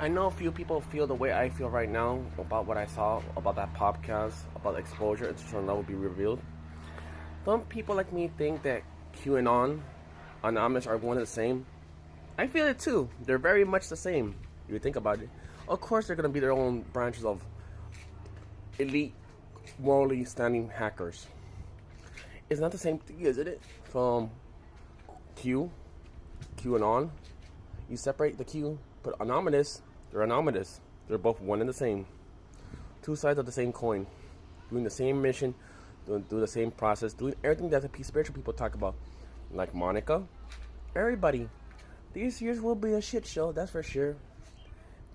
I know a few people feel the way I feel right now about what I saw, about that podcast, about exposure, and so that will be revealed. Some people like me think that QAnon, Anonymous are one and the same. I feel it too. They're very much the same. If you think about it. Of course, they're going to be their own branches of elite, morally standing hackers. It's not the same thing, isn't it? From QAnon. You separate the Q, but anonymous, they're anonymous. They're both one and the same. Two sides of the same coin. Doing the same mission, doing the same process, doing everything that the spiritual people talk about. Like Monica. Everybody. These years will be a shit show, that's for sure.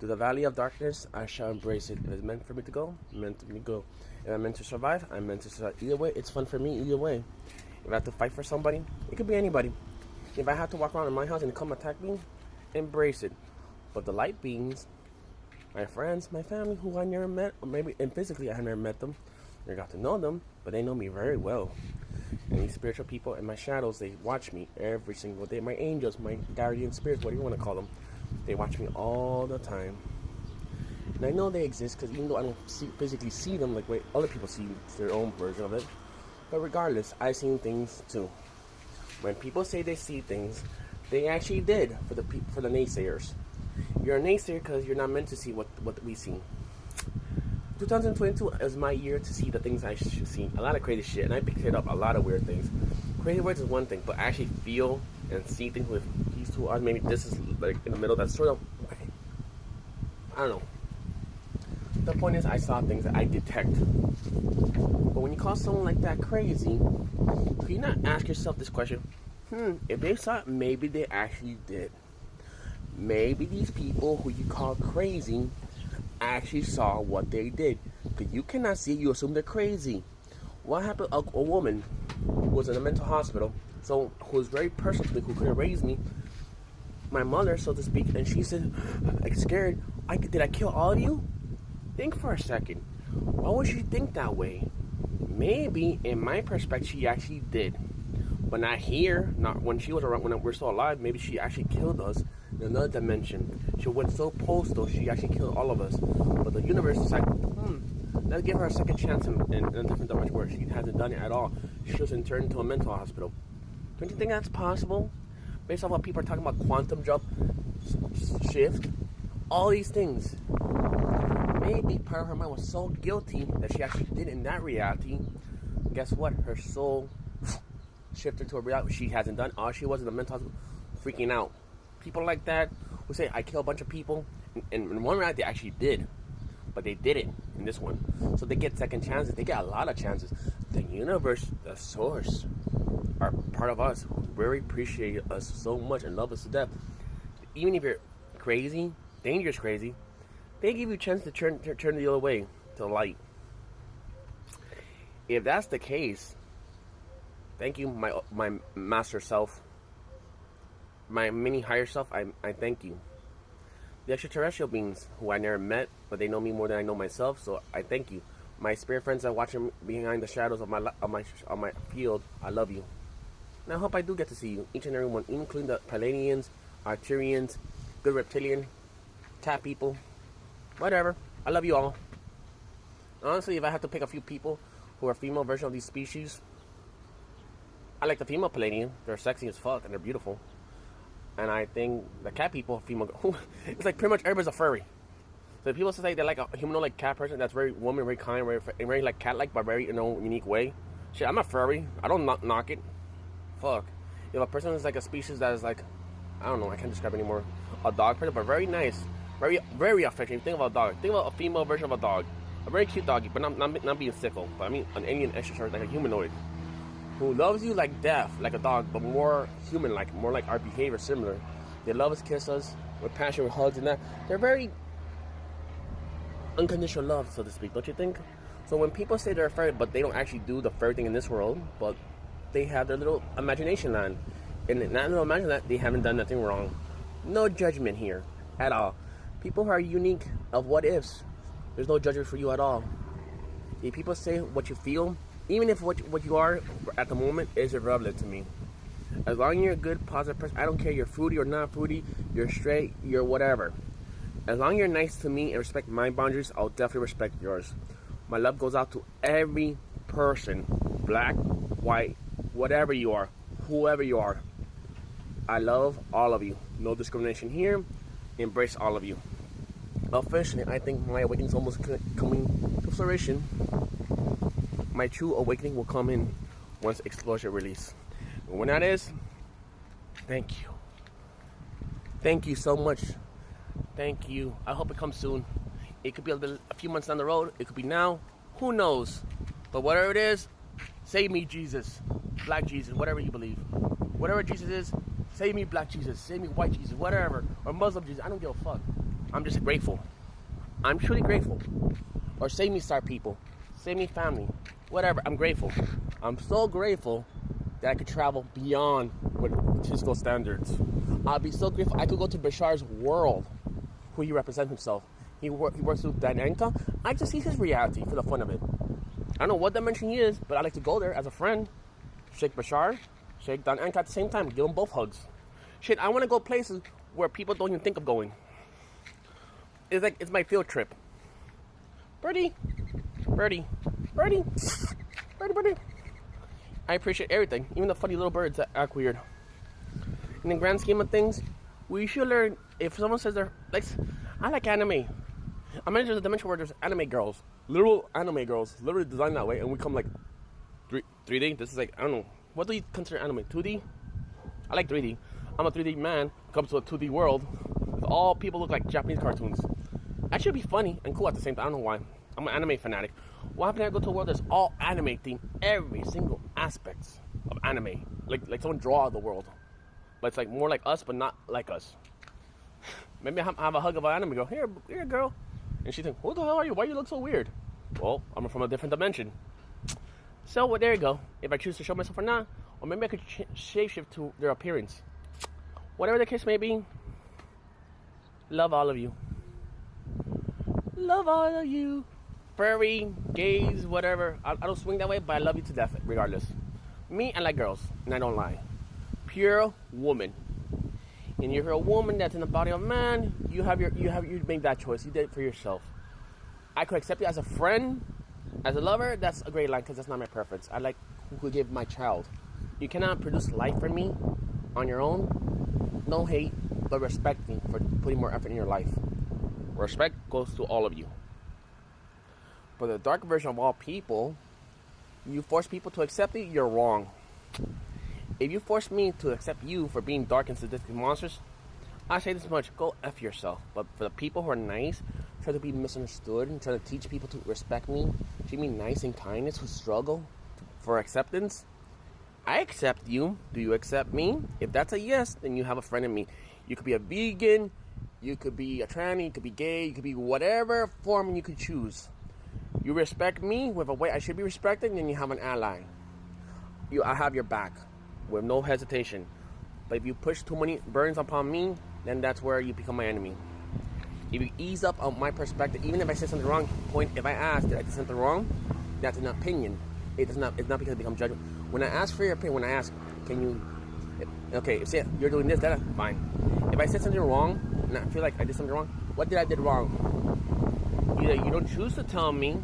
To the valley of darkness, I shall embrace it. If it's meant for me to go, meant for me to go. If I'm meant to survive, I'm meant to survive. Either way, it's fun for me, either way. If I have to fight for somebody, it could be anybody. If I have to walk around in my house and come attack me, embrace it. But the light beings, my friends, my family, who I never met, or maybe and physically I have never met them, I got to know them, but they know me very well. And these spiritual people and my shadows, they watch me every single day. My angels, my guardian spirits, what do you want to call them? They watch me all the time. And I know they exist because even though I don't physically see them like way other people see their own version of it, but regardless, I've seen things too. When people say they see things, they actually did for the naysayers. You're a naysayer because you're not meant to see what we see. 2022 is my year to see the things I should see. A lot of crazy shit, and I picked it up a lot of weird things. Crazy words is one thing, but actually feel and see things with these two eyes. Maybe this is like in the middle. That's sort of, I don't know. The point is, I saw things that I detect. But when you call someone like that crazy, can you not ask yourself this question? If they saw it, maybe they actually did. Maybe these people who you call crazy actually saw what they did. Because you cannot see it, you assume they're crazy. What happened? A woman who was in a mental hospital, so who was very personal to me, who couldn't raise me, my mother, so to speak, and she said, like scared, did I kill all of you? Think for a second. Why would she think that way? Maybe, in my perspective, she actually did. But not here, not when she was around, when we're still alive, maybe she actually killed us in another dimension. She went so postal, she actually killed all of us. But the universe decided, let's give her a second chance in a different dimension where she hasn't done it at all. She was turned into a mental hospital. Don't you think that's possible? Based on what people are talking about, quantum jump, shift, all these things. Maybe part of her mind was so guilty that she actually did in that reality. Guess what? Her soul shifted to a reality she hasn't done. All she was in the mental hospital, freaking out. People like that who say, I killed a bunch of people. And in one reality, they actually did. But they did it in this one. So they get second chances. They get a lot of chances. The universe, the source, are part of us who very appreciate us so much and love us to death. Even if you're crazy, dangerous crazy, they give you a chance to turn the other way, to the light. If that's the case, thank you, my master self, my mini higher self, I thank you. The extraterrestrial beings who I never met, but they know me more than I know myself, so I thank you. My spirit friends that watch behind the shadows of my field, I love you. And I hope I do get to see you, each and every one, including the Palladians, Arcturians, good reptilian, cat people, whatever. I love you all. Honestly, if I have to pick a few people who are female version of these species, I like the female Palladian. They're sexy as fuck and they're beautiful. And I think the cat people, female, it's like pretty much everybody's a furry. So if people say they like a humanoid cat person that's very woman, very kind, very like cat-like, but very in their own unique way. Shit, I'm a furry. I don't knock it. Fuck. If a person is like a species that is like, I don't know, I can't describe it anymore. A dog person, but very nice. Very, very affectionate. Think about a dog. Think about a female version of a dog. A very cute doggy, but not being sickle. But I mean an alien extraterrestrial, like a humanoid. Who loves you like death, like a dog, but more human-like, more like our behavior similar. They love us, kiss us, with passion, with hugs and that. They're very unconditional love, so to speak, don't you think? So when people say they're furry, but they don't actually do the furry thing in this world, but they have their little imagination land. And in that little imagination land, they haven't done nothing wrong. No judgment here, at all. People who are unique of what ifs, there's no judgment for you at all. If people say what you feel, even if what you are at the moment is irrelevant to me. As long as you're a good, positive person, I don't care you're fruity or not fruity, you're straight, you're whatever. As long as you're nice to me and respect my boundaries, I'll definitely respect yours. My love goes out to every person, black, white, whatever you are, whoever you are. I love all of you. No discrimination here. Embrace all of you. Officially, I think my awakening is almost coming to fruition. My true awakening will come in once Explosion release. And when that is, thank you. Thank you so much. Thank you. I hope it comes soon. It could be a few months down the road. It could be now. Who knows? But whatever it is, save me, Jesus. Black Jesus, whatever you believe. Whatever Jesus is, save me, black Jesus. Save me, white Jesus, whatever. Or Muslim Jesus. I don't give a fuck. I'm just grateful. I'm truly grateful. Or save me, star people. Save me, family. Whatever. I'm grateful. I'm so grateful that I could travel beyond what physical standards. I'll be so grateful. I could go to Bashar's world, who he represents himself. He works with Dananka. I just see his reality for the fun of it. I don't know what dimension he is, but I like to go there as a friend. Shake Bashar, shake Dananka at the same time. Give them both hugs. Shit, I want to go places where people don't even think of going. It's like, it's my field trip. Birdie. Birdie. Birdie. Birdie, birdie. I appreciate everything, even the funny little birds that act weird. In the grand scheme of things, we should learn, if someone says they're, like, I like anime. I'm in a dimension where there's anime girls, literal anime girls, literally designed that way, and we come like 3D. This is like, I don't know, what do you consider anime? 2D? I like 3D. I'm a 3D man, comes to a 2D world, with all people look like Japanese cartoons. That should be funny and cool at the same time. I don't know why. I'm an anime fanatic. What happens if I go to a world that's all anime themed, every single aspect of anime? Like someone draw the world. But it's like more like us, but not like us. Maybe I have a hug of an anime girl. Here, girl. And she thinks, who the hell are you? Why you look so weird? Well, I'm from a different dimension. So, well, there you go. If I choose to show myself or not, or maybe I could shapeshift to their appearance. Whatever the case may be, love all of you. Love all of you. Furry, gays, whatever. I don't swing that way, but I love you to death, regardless. Me, I like girls, and I don't lie. Pure woman. And if you're a woman that's in the body of a man, you made that choice. You did it for yourself. I could accept you as a friend, as a lover. That's a great line because that's not my preference. I like who could give my child. You cannot produce life for me on your own. No hate, but respect me for putting more effort in your life. Respect goes to all of you. But the dark version of all people, you force people to accept it, you're wrong. If you force me to accept you for being dark and sadistic monsters, I say this much, go F yourself. But for the people who are nice, try to be misunderstood, and try to teach people to respect me, treat me nice and kindness, who struggle for acceptance, I accept you. Do you accept me? If that's a yes, then you have a friend in me. You could be a vegan, you could be a tranny, you could be gay, you could be whatever form you could choose. You respect me with a way I should be respected, then you have an ally. I have your back with no hesitation. But if you push too many burdens upon me, then that's where you become my enemy. If you ease up on my perspective, even if I say something wrong, if I ask that I did something wrong, that's an opinion. It's not because it becomes judgment. When I ask for your opinion, when I ask, can you, okay, if say you're doing this, that, fine. If I said something wrong, and I feel like I did something wrong, what did I did wrong? Either you don't choose to tell me,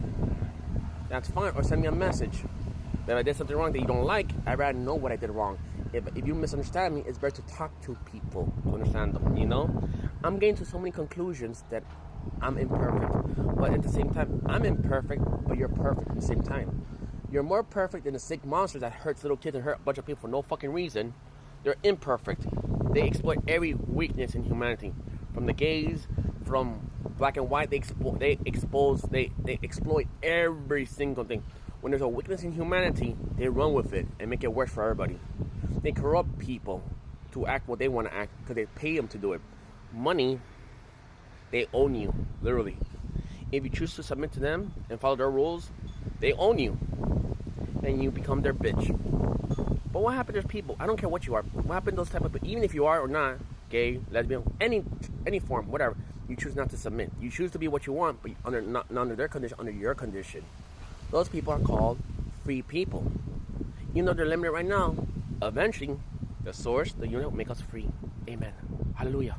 that's fine, or send me a message. If I did something wrong that you don't like, I'd rather know what I did wrong. If you misunderstand me, it's better to talk to people to understand them, you know? I'm getting to so many conclusions that I'm imperfect. But at the same time, I'm imperfect, but you're perfect at the same time. You're more perfect than the sick monsters that hurts little kids and hurt a bunch of people for no fucking reason. They're imperfect. They exploit every weakness in humanity. From the gays, from black and white, they exploit every single thing. When there's a weakness in humanity, they run with it and make it worse for everybody. They corrupt people to act what they want to act because they pay them to do it. Money, they own you, literally. If you choose to submit to them and follow their rules, they own you. And you become their bitch. But what happened to those people? I don't care what you are. What happened to those type of people? Even if you are or not, gay, lesbian, any form, whatever, you choose not to submit. You choose to be what you want, but not under their condition, under your condition. Those people are called free people. Even though they're limited right now, eventually, the source, the unit will make us free. Amen. Hallelujah.